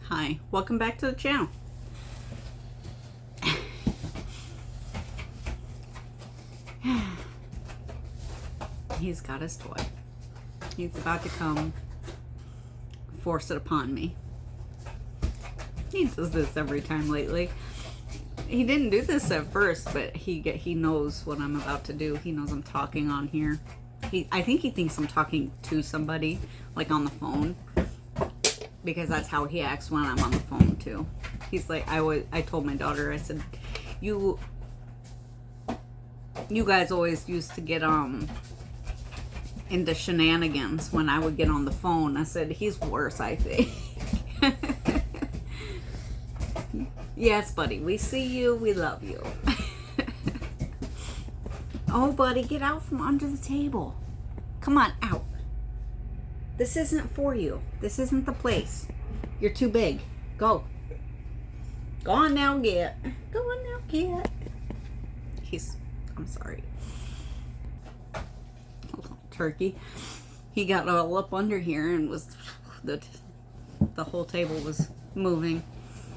Hi, welcome back to the channel. He's got his toy. He's about to come force it upon me. He does this every time lately. He didn't do this at first, but he knows what I'm about to do. He knows I'm talking on here. I think he thinks I'm talking to somebody, like on the phone, because that's how he acts when I'm on the phone too. He's like, I told my daughter, I said, you guys always used to get into shenanigans when I would get on the phone. I said, he's worse, I think. Yes, buddy, we see you, we love you. Oh, buddy, get out from under the table. Come on, out. This isn't for you. This isn't the place. You're too big. Go. Go on now, get. Go on now, get. I'm sorry. Turkey. He got all up under here and was, the whole table was moving.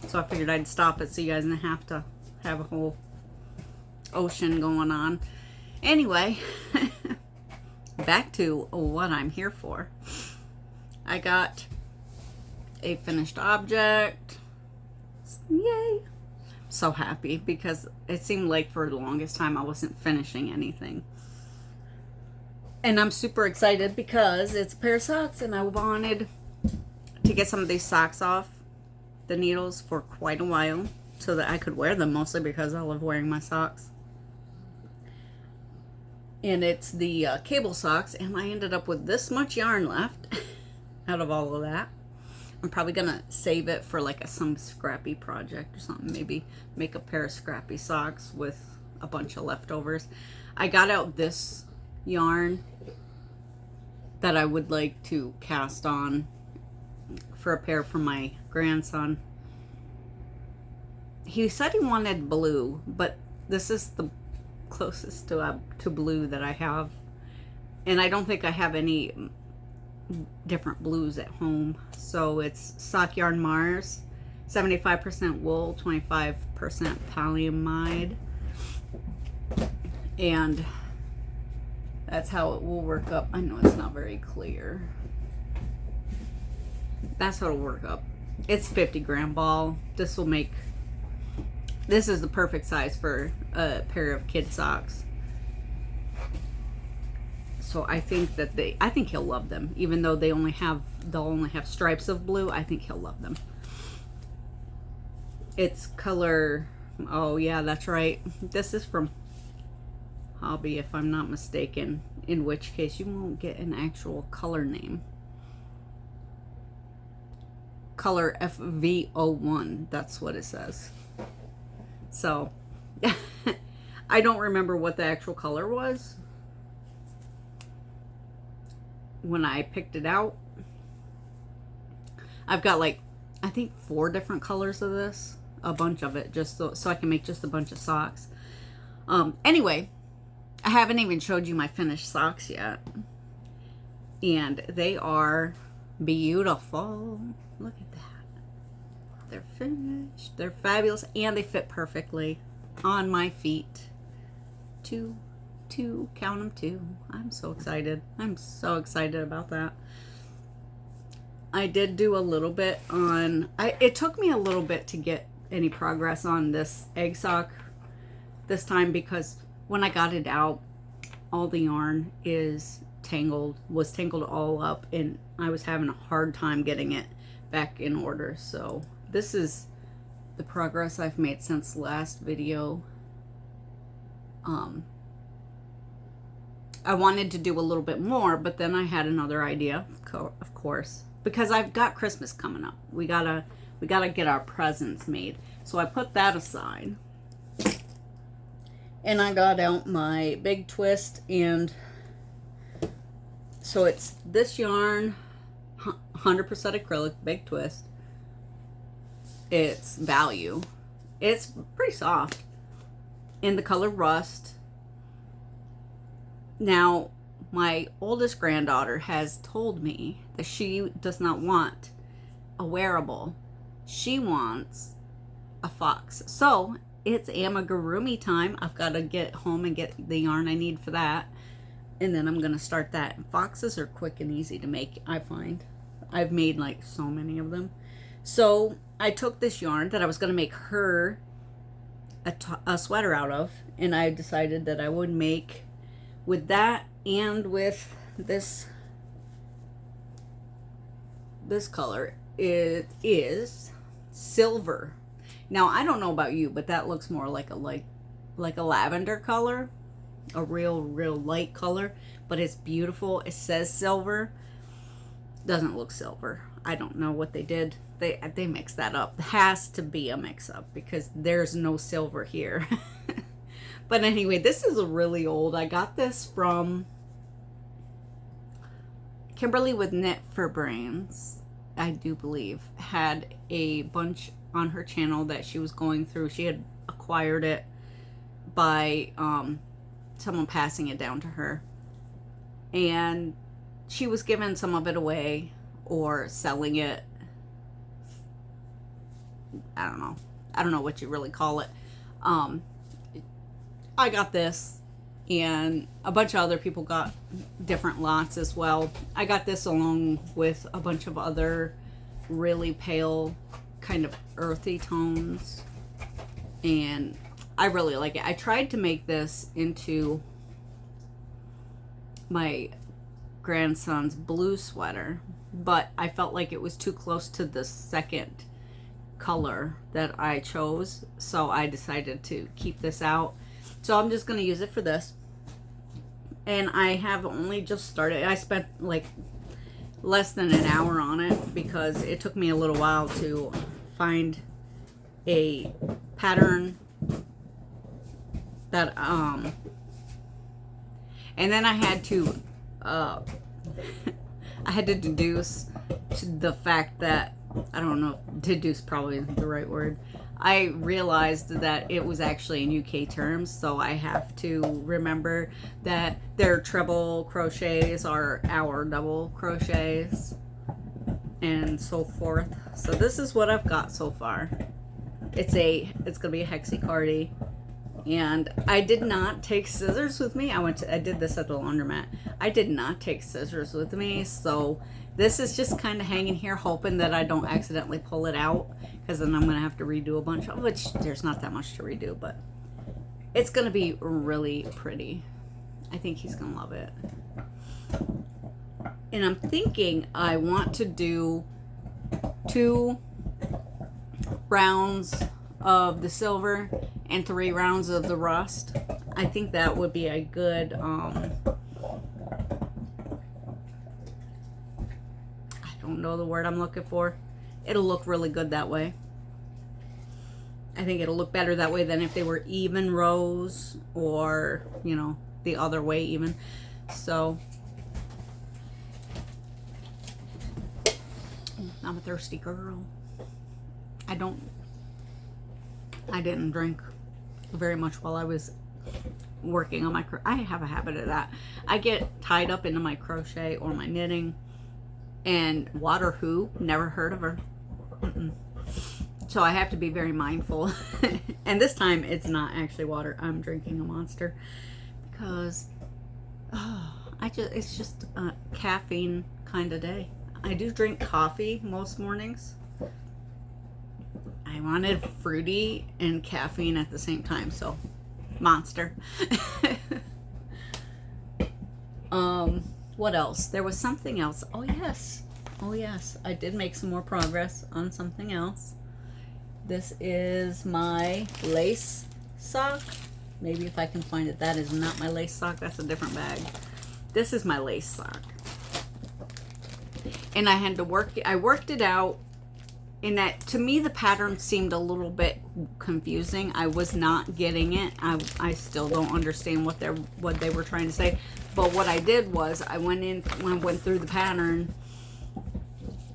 So I figured I'd stop it so you guys didn't have to have a whole ocean going on. Anyway, back to what I'm here for. I got a finished object. Yay! So happy because it seemed like for the longest time I wasn't finishing anything. And I'm super excited because it's a pair of socks and I wanted to get some of these socks off the needles for quite a while so that I could wear them, mostly because I love wearing my socks. And it's the cable socks, and I ended up with this much yarn left out of all of that. I'm probably gonna save it for like some scrappy project or something. Maybe make a pair of scrappy socks with a bunch of leftovers. I got out this yarn that I would like to cast on for a pair for my grandson. He said he wanted blue, but this is the closest to blue that I have, and I don't think I have any different blues at home. So it's Sock Yarn Mars, 75% wool, 25% polyamide, and that's how it will work up. I know it's not very clear. That's how it'll work up. It's 50-gram ball. This is the perfect size for a pair of kid socks. So I think he'll love them, even though they'll only have stripes of blue. I think he'll love them. It's color, oh yeah, that's right. This is from Hobby, if I'm not mistaken, in which case you won't get an actual color name. Color FV01, that's what it says. So I don't remember what the actual color was when I picked it out. I've got like, I think 4 different colors of this, a bunch of it, just so I can make just a bunch of socks. Anyway, I haven't even showed you my finished socks yet, and they are beautiful. Look at that. They're finished. They're fabulous, and they fit perfectly on my feet. Two, count them, 2. I'm so excited. I'm so excited about that. I did do a little bit on, it took me a little bit to get any progress on this egg sock this time, because when I got it out, all the yarn was tangled all up, and I was having a hard time getting it back in order. So this is the progress I've made since last video. I wanted to do a little bit more, but then I had another idea, of course, because I've got Christmas coming up. We gotta get our presents made. So I put that aside, and I got out my big twist, and so it's this yarn, 100% acrylic, big twist. It's Value. It's pretty soft in the color Rust. Now, my oldest granddaughter has told me that she does not want a wearable she wants a fox. So it's amigurumi time. I've got to get home and get the yarn I need for that. And then I'm going to start that. Foxes are quick and easy to make, I find. I've made like so many of them. So I took this yarn that I was going to make her a sweater out of. And I decided that I would make with that and with this color. It is silver. Now, I don't know about you, but that looks more like a lavender color. A real light color, but it's beautiful. It says silver. Doesn't look silver. I don't know what they did. They mixed that up. It has to be a mix-up because there's no silver here. But anyway, this is really old. I got this from Kimberly with Knit for Brains, I do believe, had a bunch on her channel that she was going through. She had acquired it by someone passing it down to her, and she was giving some of it away or selling it. I don't know what you really call it. I got this, and a bunch of other people got different lots as well. I got this along with a bunch of other really pale kind of earthy tones, and I really like it. I tried to make this into my grandson's blue sweater, but I felt like it was too close to the second color that I chose, so I decided to keep this out. So I'm just going to use it for this. And I have only just started. I spent like less than an hour on it because it took me a little while to find a pattern that and then I had to deduce to the fact that, I don't know, deduce probably isn't the right word. I realized that it was actually in UK terms, so I have to remember that their treble crochets are our double crochets and so forth. So this is what I've got so far. It's gonna be a hexacardy. And I did not take scissors with me. I did this at the laundromat. I did not take scissors with me, so this is just kind of hanging here, hoping that I don't accidentally pull it out, because then I'm going to have to redo a bunch of, which there's not that much to redo, but it's going to be really pretty. I think he's going to love it. And I'm thinking I want to do 2 rounds of the silver and 3 rounds of the rust. I think that would be a good I don't know the word I'm looking for. It'll look really good that way. I think it'll look better that way than if they were even rows, or, you know, the other way even. So I'm a thirsty girl. I didn't drink very much while I was working on my I have a habit of that. I get tied up into my crochet or my knitting, and Water Who, never heard of her. So I have to be very mindful. And this time it's not actually water. I'm drinking a Monster because it's just a caffeine kind of day. I do drink coffee most mornings. I wanted fruity and caffeine at the same time, so Monster. What else? There was something else. Oh yes, I did make some more progress on something else. This is my lace sock. Maybe if I can find it. That is not my lace sock. That's a different bag. This is my lace sock. And I had to work it out. In that, to me, the pattern seemed a little bit confusing. I was not getting it. I still don't understand what they were trying to say. But what I did was I went through the pattern,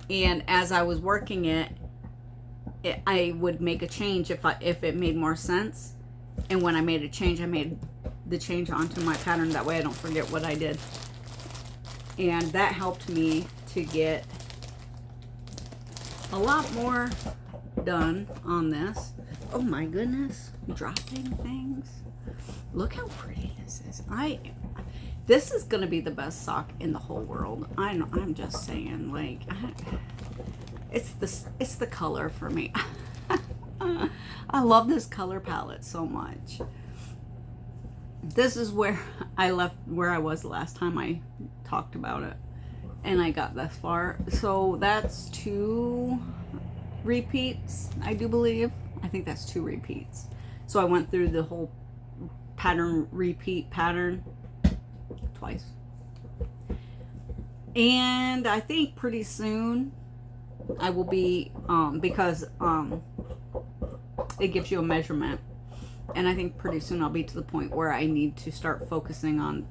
and as I was working it, I would make a change if it made more sense. And when I made a change, I made the change onto my pattern. That way I don't forget what I did. And that helped me to get a lot more done on this. Oh my goodness, dropping things. Look how pretty this is. This is gonna be the best sock in the whole world. I'm just saying, like, it's the color for me. I love this color palette so much. This is where I was last time I talked about it, and I got this far. So that's 2 repeats, I do believe. I think that's 2 repeats. So I went through the whole repeat pattern twice. And I think pretty soon I will be, because it gives you a measurement. And I think pretty soon I'll be to the point where I need to start focusing on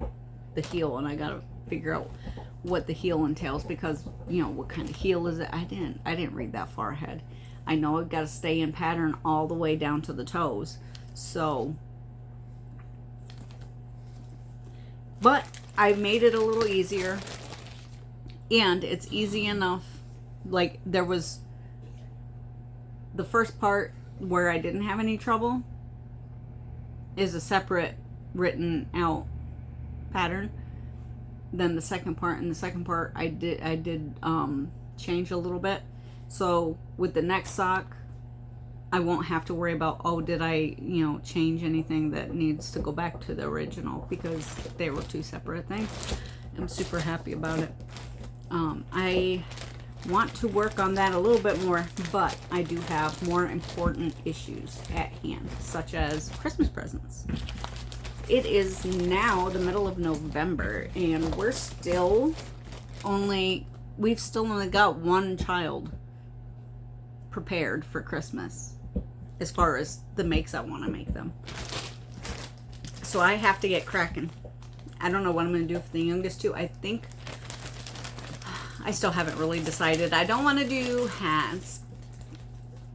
the heel, and I gotta figure out what the heel entails, because, you know, what kind of heel is it? I didn't read that far ahead. I know I've got to stay in pattern all the way down to the toes. So, but I made it a little easier, and it's easy enough. Like, there was the first part where I didn't have any trouble is a separate written out pattern. Then the second part, I did change a little bit. So with the next sock, I won't have to worry about, oh, did I, you know, change anything that needs to go back to the original, because they were 2 separate things. I'm super happy about it. I want to work on that a little bit more, but I do have more important issues at hand, such as Christmas presents. It is now the middle of November, and we've still only got 1 child prepared for Christmas as far as the makes I want to make them. So I have to get cracking. I don't know what I'm going to do for the youngest 2. I think I still haven't really decided. I don't want to do hats.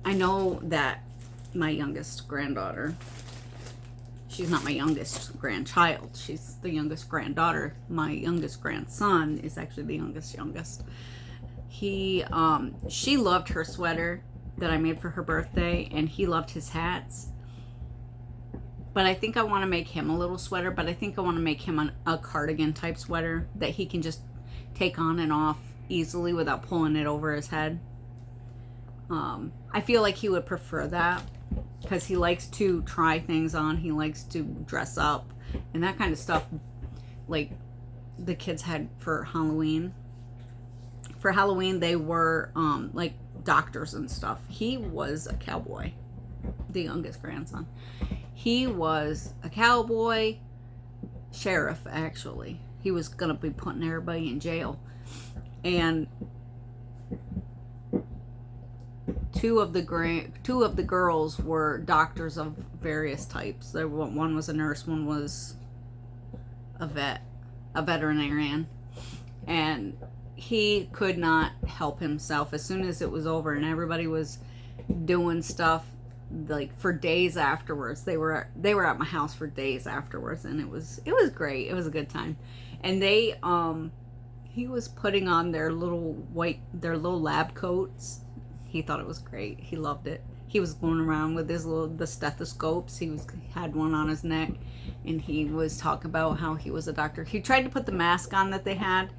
I know that my youngest granddaughter, she's not my youngest grandchild, she's the youngest granddaughter. My youngest grandson is actually the youngest. She loved her sweater that I made for her birthday, and he loved his hats. But I think I want to make him a little sweater, but I think I want to make him a cardigan type sweater that he can just take on and off easily without pulling it over his head. I feel like he would prefer that, because he likes to try things on. He likes to dress up and that kind of stuff, like the kids had for Halloween. For Halloween, they were like doctors and stuff. He was a cowboy, the youngest grandson. He was a cowboy, sheriff, actually. He was gonna be putting everybody in jail. And two of the girls were doctors of various types. One was a nurse, one was a veterinarian, and he could not help himself. As soon as it was over and everybody was doing stuff, like for days afterwards, they were at my house for days afterwards, and it was great. It was a good time. And they he was putting on their little lab coats. He thought it was great. He loved it. He was going around with the stethoscopes. He had one on his neck, and he was talking about how he was a doctor. He tried to put the mask on that they had,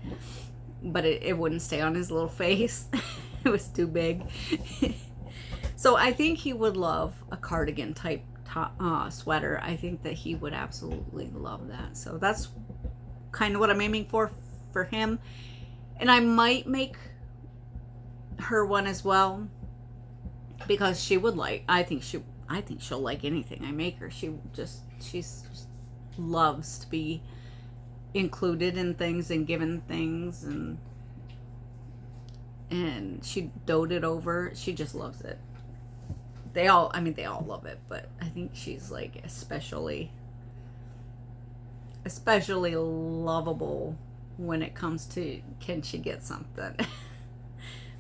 but it wouldn't stay on his little face. It was too big. So I think he would love a cardigan type sweater. I think that he would absolutely love that. So that's kind of what I'm aiming for him. And I might make her one as well, because she would like, I think she'll like anything I make her. She loves to be included in things and given things, and she doted over. She just loves it. They all love it, but I think she's like especially lovable when it comes to, can she get something?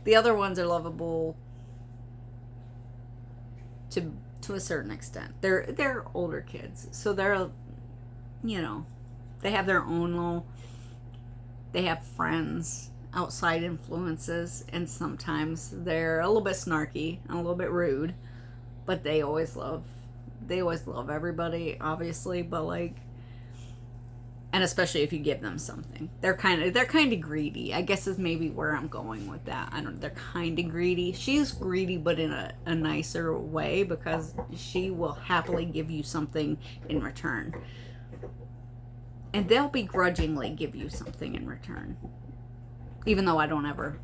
The other ones are lovable to a certain extent. They're older kids, so they're, you know, they have their own they have friends, outside influences, and sometimes they're a little bit snarky and a little bit rude, but they always love everybody, obviously, but like, and especially if you give them something. They're kind of greedy, I guess, is maybe where I'm going with that. I don't know, they're kind of greedy. She's greedy, but in a nicer way, because she will happily give you something in return. And they'll begrudgingly give you something in return. Even though I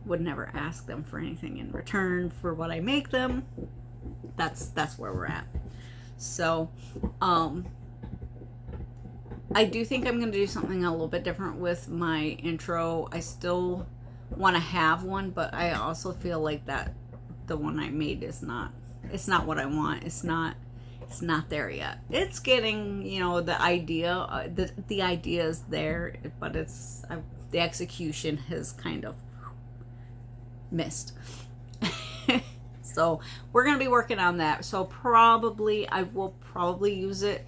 would never ask them for anything in return for what I make them. That's where we're at. So, I do think I'm going to do something a little bit different with my intro. I still want to have one, but I also feel like that the one I made is not, it's not what I want. It's not there yet. It's getting, the idea, the idea is there, but the execution has kind of missed. So we're going to be working on that. So I will probably use it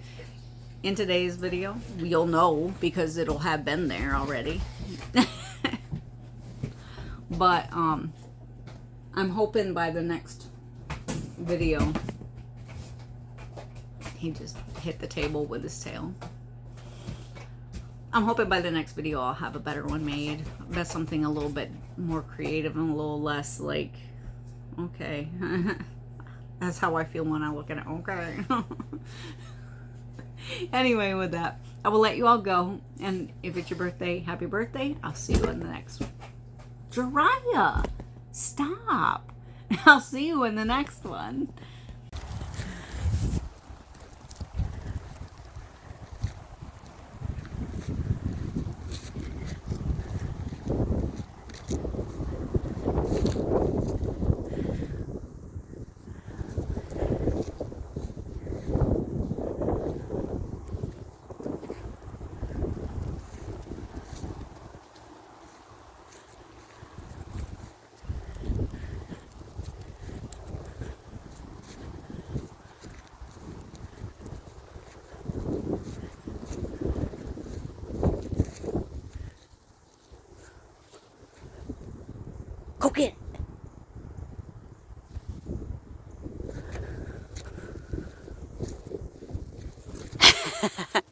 in today's video. You'll know because it'll have been there already. But I'm hoping by the next video, he just hit the table with his tail. I'm hoping by the next video I'll have a better one made. That's something a little bit more creative and a little less like, okay. That's how I feel when I look at it. Okay. Anyway, with that, I will let you all go. And if it's your birthday, happy birthday. I'll see you in the next one. Jiraiya, stop. I'll see you in the next one. Go get it.